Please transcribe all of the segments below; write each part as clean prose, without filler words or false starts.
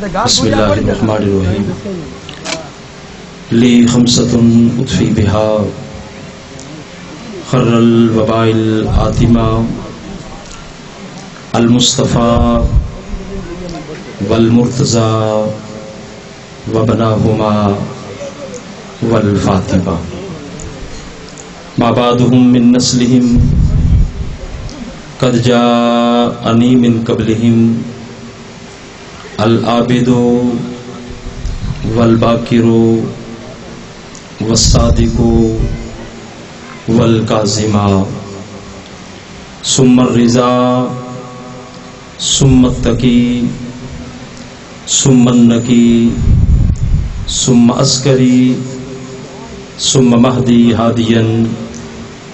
بسم اللہ الرحمن الرحیم لی خمسۃ اطفی بہا خر الوباء الآتمہ المصطفیٰ والمرتضیٰ وبناہما والفاطمہ ما بعدهم من نسلهم قد جاءنی من قبلهم العابد والباکر والصادق والکاظم ثم الرضا ثم التقی ثم النقی ثم عسکری ثم مہدی ہادیا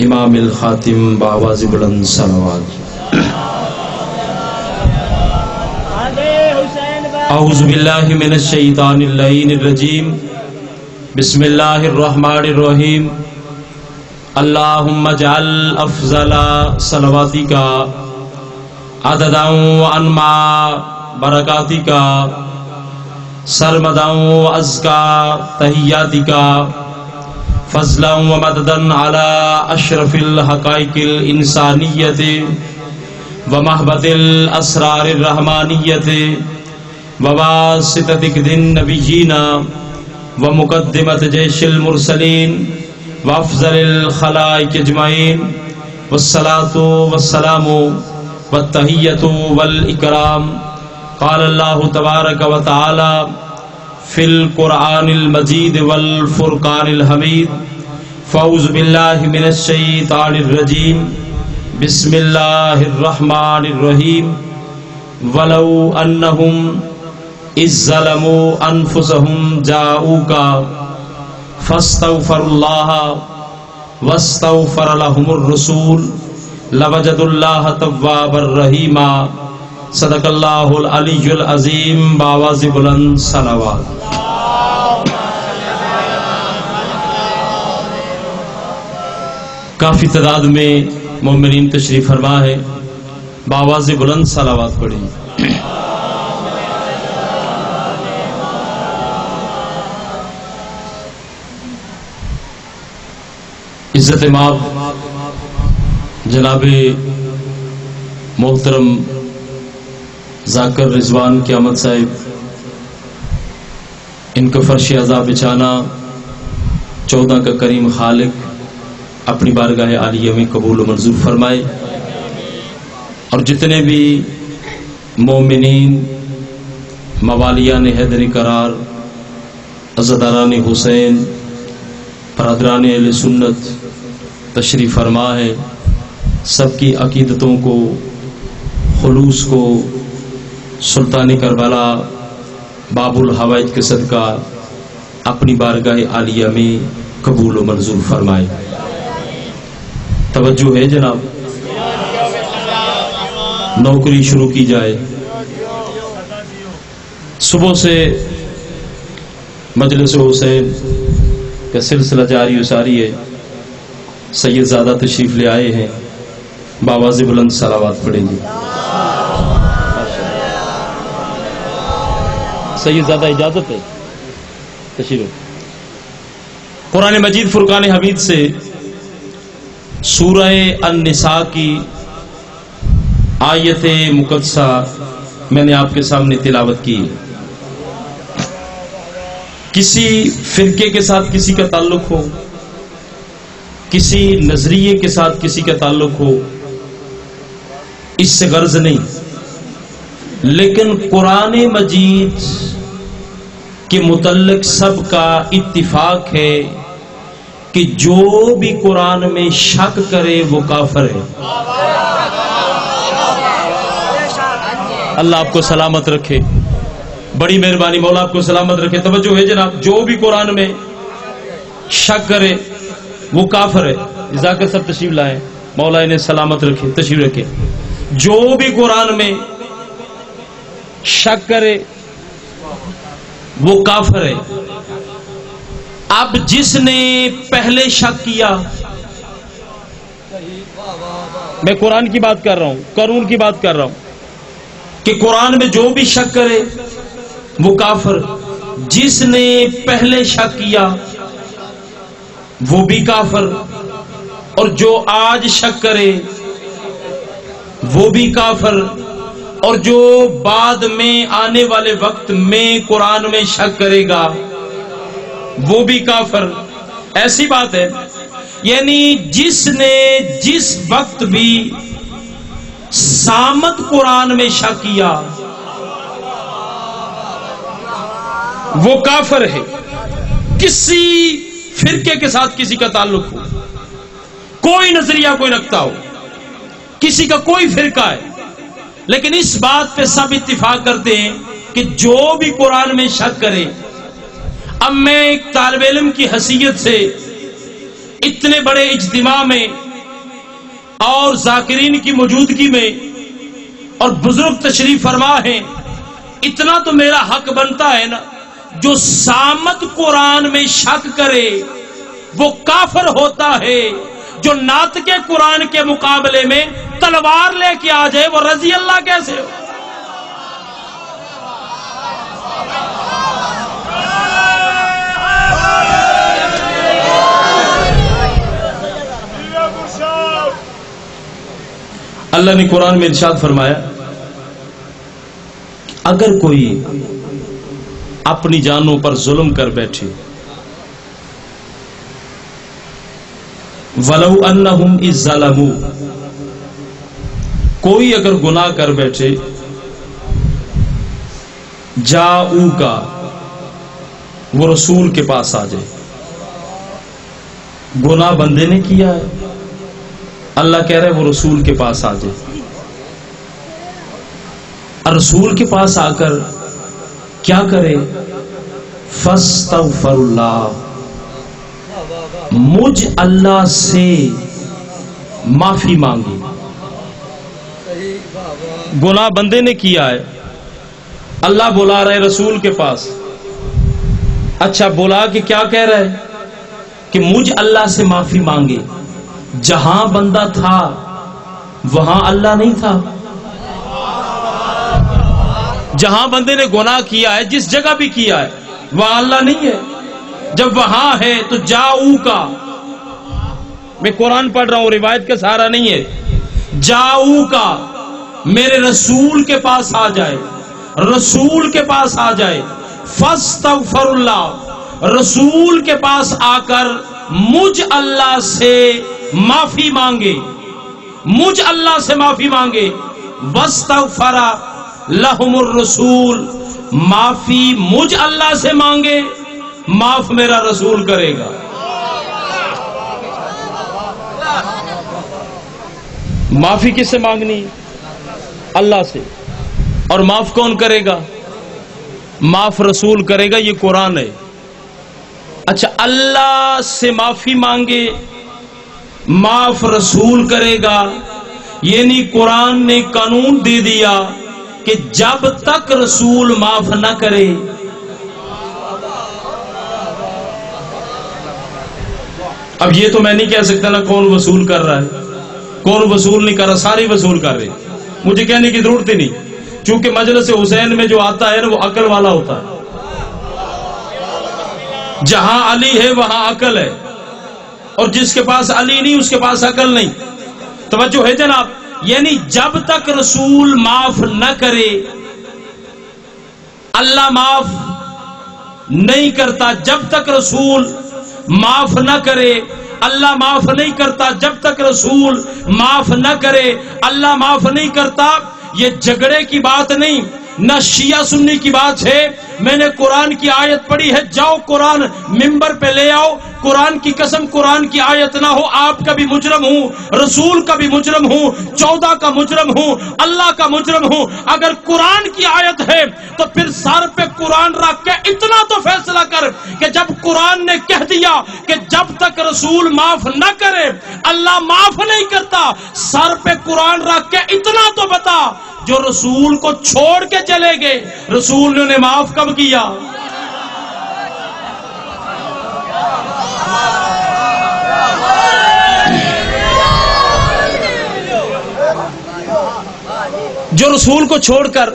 امام الخاتم بآواز بلند صلوات. اعوذ باللہ من الشیطان اللعین الرجیم بسم اللہ الرحمن الرحیم اللہم اجعل افضل صلواتک عددا وانما برکاتک سرمدا وازکا تحیاتک فضلا ومددا علی اشرف الحقائق الانسانیت ومحبت الاسرار الرحمانیت وواسطة دین نبینا ومقدمة جیش المرسلین وافضل الخلائق اجمعین والصلاة والسلام والتحیۃ والاکرام. قال اللہ تبارک و تعالی فی القرآن المجید والفرقان الحمید فاعوذ باللہ من الشیطان الرجیم بسم اللہ الرحمن الرحیم ولو انہم اذ ظلموا انفسهم جاءوك فاستغفروا الله واستغفر لهم الرسول لوجدوا الله توابا رحیما. صدق اللہ العلی العظیم بآواز بلند صلوات. کافی تعداد میں مومنین تشریف فرما ہے، بآواز بلند صلوات پڑھیں. عزت مآب جناب محترم ذاکر رضوان قیامت صاحب، ان کا فرش عذاب بچانا 14 کا کریم خالق اپنی بارگاہ عالیہ میں قبول و منظور فرمائے، اور جتنے بھی مومنین موالیان حیدر قرار، عزاداران حسین، برادران اہل سنت تشریف فرما ہے، سب کی عقیدتوں کو، خلوص کو سلطان کربلا باب الحوائج کے صدقہ اپنی بارگاہ عالیہ میں قبول و منظور فرمائے. توجہ ہے جناب، نوکری شروع کی جائے. صبح سے مجلس حسین کا سلسلہ جاری و ساری ہے. سید زادہ تشریف لے آئے ہیں، بآواز بلند صلوات پڑھیں گے. سید زادہ اجازت ہے تشریف. قرآن مجید فرقان حمید سے سورہ النساء کی آیت مقدسہ میں نے آپ کے سامنے تلاوت کی. کسی فرقے کے ساتھ کسی کا تعلق ہو، کسی نظریے کے ساتھ کسی کا تعلق ہو، اس سے غرض نہیں، لیکن قرآن مجید کے متعلق سب کا اتفاق ہے کہ جو بھی قرآن میں شک کرے وہ کافر ہے. اللہ آپ کو سلامت رکھے، بڑی مہربانی، مولا آپ کو سلامت رکھے. توجہ ہے جناب، جو بھی قرآن میں شک کرے وہ کافر ہے. ذاکر سب تشریف لائے، مولا انہیں سلامت رکھے، تشریف رکھے. جو بھی قرآن میں شک کرے وہ کافر ہے. اب جس نے پہلے شک کیا، میں قرآن کی بات کر رہا ہوں، قانون کی بات کر رہا ہوں، کہ قرآن میں جو بھی شک کرے وہ کافر، جس نے پہلے شک کیا وہ بھی کافر، اور جو آج شک کرے وہ بھی کافر، اور جو بعد میں آنے والے وقت میں قرآن میں شک کرے گا وہ بھی کافر۔ ایسی بات ہے، یعنی جس نے جس وقت بھی صامت قرآن میں شک کیا وہ کافر ہے، کسی فرقے کے ساتھ کسی کا تعلق ہو، کوئی نظریہ کوئی رکھتا ہو، کسی کا کوئی فرقہ ہے، لیکن اس بات پہ سب اتفاق کرتے ہیں کہ جو بھی قرآن میں شک کرے۔ اب میں ایک طالب علم کی حیثیت سے اتنے بڑے اجتماع میں اور ذاکرین کی موجودگی میں اور بزرگ تشریف فرما ہیں، اتنا تو میرا حق بنتا ہے نا، جو صامت قرآن میں شک کرے وہ کافر ہوتا ہے، جو ناطق قرآن کے مقابلے میں تلوار لے کے آ جائے وہ رضی اللہ کیسے ہو؟ اللہ نے قرآن میں ارشاد فرمایا کہ اگر کوئی اپنی جانوں پر ظلم کر بیٹھے، وَلَوْ أَنَّهُمْ إِذْ ظَلَمُوا، کوئی اگر گناہ کر بیٹھے، جاؤکا، وہ رسول کے پاس آ جائے۔ گناہ بندے نے کیا ہے، اللہ کہہ رہے وہ رسول کے پاس آ جائے، اور رسول کے پاس آ کر کیا کرے؟ فاستغفر اللہ، مجھ اللہ سے معافی مانگی۔ گناہ بندے نے کیا ہے، اللہ بلا رہے رسول کے پاس، اچھا بلا کے کیا کہہ رہا ہے کہ مجھ اللہ سے معافی مانگے۔ جہاں بندہ تھا وہاں اللہ نہیں تھا، جہاں بندے نے گناہ کیا ہے، جس جگہ بھی کیا ہے وہاں اللہ نہیں ہے۔ جب وہاں ہے تو جاؤ کا، میں قرآن پڑھ رہا ہوں، روایت کا سہارا نہیں ہے، جاؤ کا، میرے رسول کے پاس آ جائے، رسول کے پاس آ جائے، فاستغفر اللہ، رسول کے پاس آ کر مجھ اللہ سے معافی مانگے، مجھ اللہ سے معافی مانگے، واستغفر لہم الرسول، معافی مجھ اللہ سے مانگے، معاف میرا رسول کرے گا۔ معافی کس سے مانگنی؟ اللہ سے، اور معاف کون کرے گا؟ معاف رسول کرے گا، یہ قرآن ہے۔ اچھا، اللہ سے معافی مانگے، معاف رسول کرے گا، یعنی قرآن نے قانون دے دیا کہ جب تک رسول معاف نہ کرے اب یہ تو میں نہیں کہہ سکتا نا کون وصول کر رہا ہے، کون وصول نہیں کر رہا، سارے وصول کر رہے، مجھے کہنے کی ضرورت ہی نہیں، چونکہ مجلس حسین میں جو آتا ہے نا وہ عقل والا ہوتا ہے، جہاں علی ہے وہاں عقل ہے، اور جس کے پاس علی نہیں اس کے پاس عقل نہیں۔ توجہ ہے جناب، یعنی جب تک رسول معاف نہ کرے اللہ معاف نہیں کرتا، جب تک رسول معاف نہ کرے اللہ معاف نہیں کرتا، جب تک رسول معاف نہ کرے اللہ معاف نہیں کرتا۔ یہ جھگڑے کی بات نہیں، نہ شیعہ سنی کی بات ہے، میں نے قرآن کی آیت پڑھی ہے، جاؤ قرآن ممبر پہ لے آؤ، قرآن کی قسم قرآن کی آیت نہ ہو، آپ کا بھی مجرم ہوں، رسول کا بھی مجرم ہوں، 14 کا مجرم ہوں، اللہ کا مجرم ہوں۔ اگر قرآن کی آیت ہے تو پھر سر پہ قرآن رکھ کے اتنا تو فیصلہ کر کہ جب قرآن نے کہہ دیا کہ جب تک رسول معاف نہ کرے اللہ معاف نہیں کرتا، سر پہ قرآن رکھ کے اتنا تو بتا، جو رسول کو چھوڑ کے چلے گئے رسول نے انہیں معاف کب کیا؟ جو رسول کو چھوڑ کر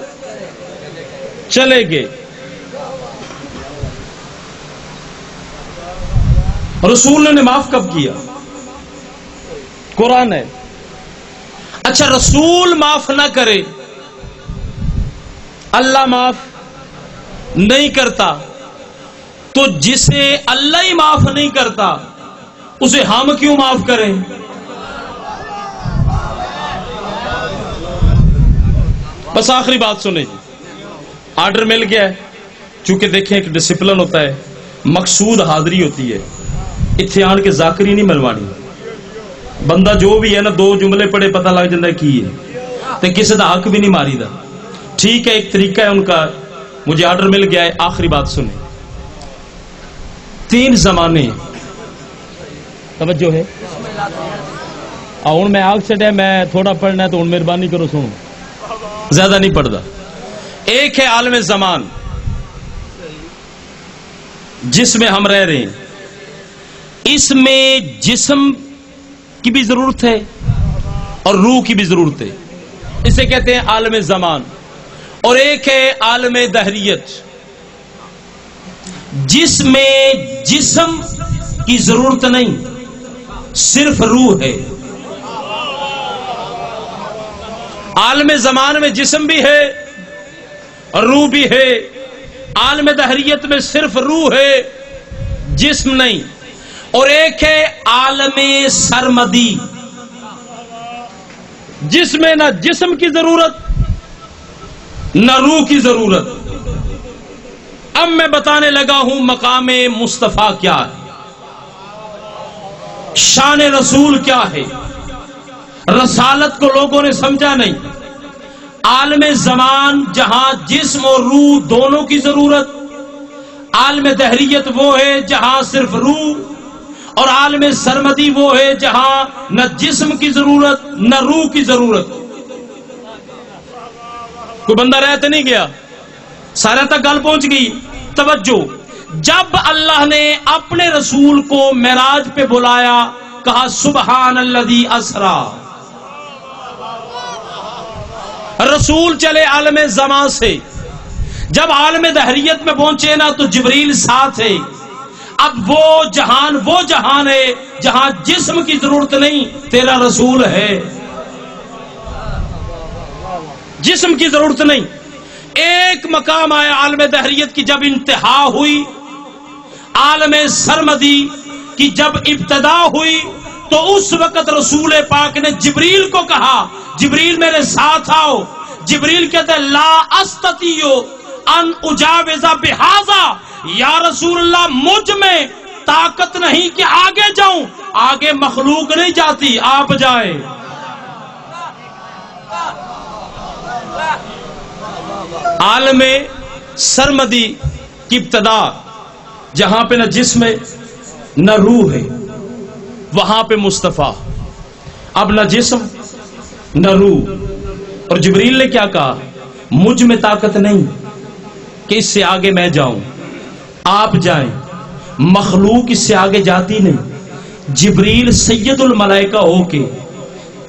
چلے گئے رسول نے معاف کب کیا؟ قرآن ہے۔ اچھا رسول معاف نہ کرے، اللہ معاف نہیں کرتا، تو جسے اللہ ہی معاف نہیں کرتا اسے ہم کیوں معاف کریں؟ بس آخری بات سنیں جی، آرڈر مل گیا ہے، چونکہ دیکھیں ایک ڈسپلن ہوتا ہے، مقصود حاضری ہوتی ہے، اتنے آن کے ذاکری نہیں ملوانی، بندہ جو بھی ہے نا دو جملے پڑھے پتہ لگ جاتا ہے کی ہے، تو کسی دا حق بھی نہیں ماری دا۔ ٹھیک ہے، ایک طریقہ ہے ان کا، مجھے آرڈر مل گیا ہے۔ آخری بات سنیں، 3 زمانے، توجہ ہے، ہوں میں آگ چڑھیا، میں تھوڑا پڑھنا ہے تو ہوں مہربانی کرو سنو، زیادہ نہیں پڑھتا۔ ایک ہے عالم زمان جس میں ہم رہ رہے ہیں، اس میں جسم کی بھی ضرورت ہے اور روح کی بھی ضرورت ہے، اسے کہتے ہیں عالم زمان۔ اور ایک ہے عالم دہریت جس میں جسم کی ضرورت نہیں، صرف روح ہے۔ عالم زمان میں جسم بھی ہے اور روح بھی ہے، عالم دہریت میں صرف روح ہے، جسم نہیں۔ اور ایک ہے عالم سرمدی جس میں نہ جسم کی ضرورت نہ روح کی ضرورت۔ اب میں بتانے لگا ہوں مقام مصطفیٰ کیا ہے، شان رسول کیا ہے۔ رسالت کو لوگوں نے سمجھا نہیں۔ عالم زمان جہاں جسم اور روح دونوں کی ضرورت، عالم دہریت وہ ہے جہاں صرف روح، اور عالم سرمدی وہ ہے جہاں نہ جسم کی ضرورت نہ روح کی ضرورت۔ کوئی بندہ رہ تو نہیں گیا؟ سارے تک گل پہنچ گئی؟ توجہ، جب اللہ نے اپنے رسول کو معراج پہ بلایا، کہا سبحان الذی اسرا، رسول چلے عالم زمان سے، جب عالم دہریت میں پہنچے نا تو جبریل ساتھ ہے۔ اب وہ جہان ہے جہاں جسم کی ضرورت نہیں، تیرا رسول ہے، جسم کی ضرورت نہیں۔ ایک مقام آیا عالم دہریت کی جب انتہا ہوئی، عالم سرمدی کی جب ابتدا ہوئی، تو اس وقت رسول پاک نے جبریل کو کہا جبریل میرے ساتھ آؤ۔ جبریل کہتے ہیں لا استطیع ان اجاوز بہذا، یا رسول اللہ مجھ میں طاقت نہیں کہ آگے جاؤں، آگے مخلوق نہیں جاتی، آپ جائیں۔ عالم سرمدی کی ابتدا جہاں پہ نہ جسم ہے نہ روح ہے، وہاں پہ مصطفیٰ، اب نہ جسم نہ روح۔ اور جبریل نے کیا کہا؟ مجھ میں طاقت نہیں کہ اس سے آگے میں جاؤں، آپ جائیں۔ مخلوق اس سے آگے جاتی نہیں۔ جبریل سید الملائکہ ہو کے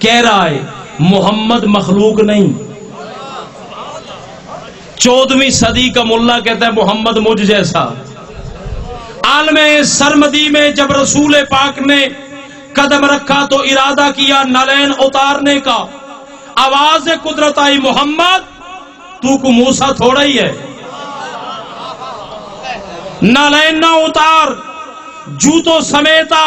کہہ رہا ہے محمد مخلوق نہیں۔ 14ویں صدی کا ملا کہتا ہے محمد مجھ جیسا۔ عالم سرمدی میں جب رسول پاک نے قدم رکھا تو ارادہ کیا نالین اتارنے کا، آواز قدرت آئی محمد تو کو موسیٰ تھوڑا ہی ہے، نالین نہ اتار، جوتوں سمیتا،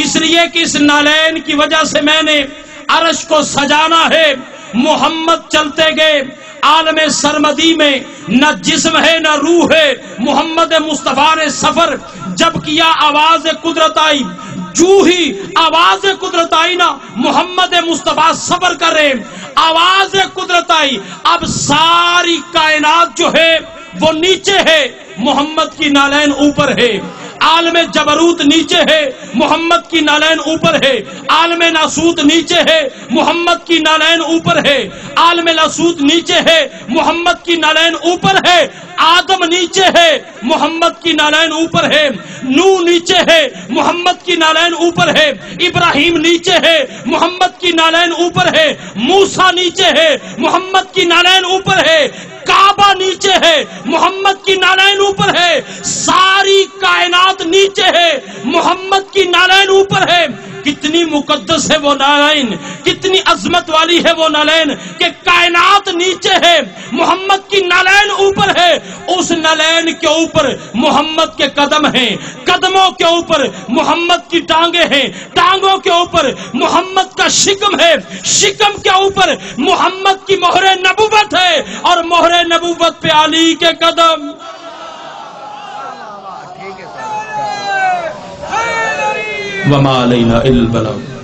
اس لیے کہ اس نالین کی وجہ سے میں نے عرش کو سجانا ہے۔ محمد چلتے گئے، عالم سرمدی میں نہ جسم ہے نہ روح ہے۔ محمد مصطفیٰ نے سفر جب کیا، آواز قدرت آئی، جو ہی آواز قدرت آئی نا محمد مصطفیٰ سفر کر رہے، آواز قدرت آئی، اب ساری کائنات جو ہے وہ نیچے ہے، محمد کی نالین اوپر ہے۔ عالم جبروت نیچے ہے، محمد کی نالین اوپر ہے۔ عالم ناسوت نیچے ہے، محمد کی نالین اوپر ہے۔ عالم لاسوت نیچے ہے، محمد کی نالین اوپر ہے۔ آدم نیچے ہے، محمد کی نالین اوپر ہے۔ نوح نیچے ہے، محمد کی نالین اوپر ہے۔ ابراہیم نیچے ہے، محمد کی نالین اوپر ہے۔ موسیٰ نیچے ہے، محمد کی نالین اوپر ہے۔ کعبہ نیچے ہے، محمد کی نالین اوپر ہے، ساری کائنات نیچے ہے، محمد کی نالین اوپر ہے۔ کتنی مقدس ہے وہ نالین، کتنی عظمت والی ہے وہ نالین کہ کائنات نیچے ہے، محمد کی نالین اوپر ہے۔ اس نالین کے اوپر محمد کے قدم ہیں، قدموں کے اوپر محمد کی ٹانگیں ہیں، ٹانگوں کے اوپر محمد کا شکم ہے، شکم کے اوپر محمد کی مہر نبوت ہے، اور مہر نبوت پہ علی کے قدم۔ وما علینا الا البلاغ۔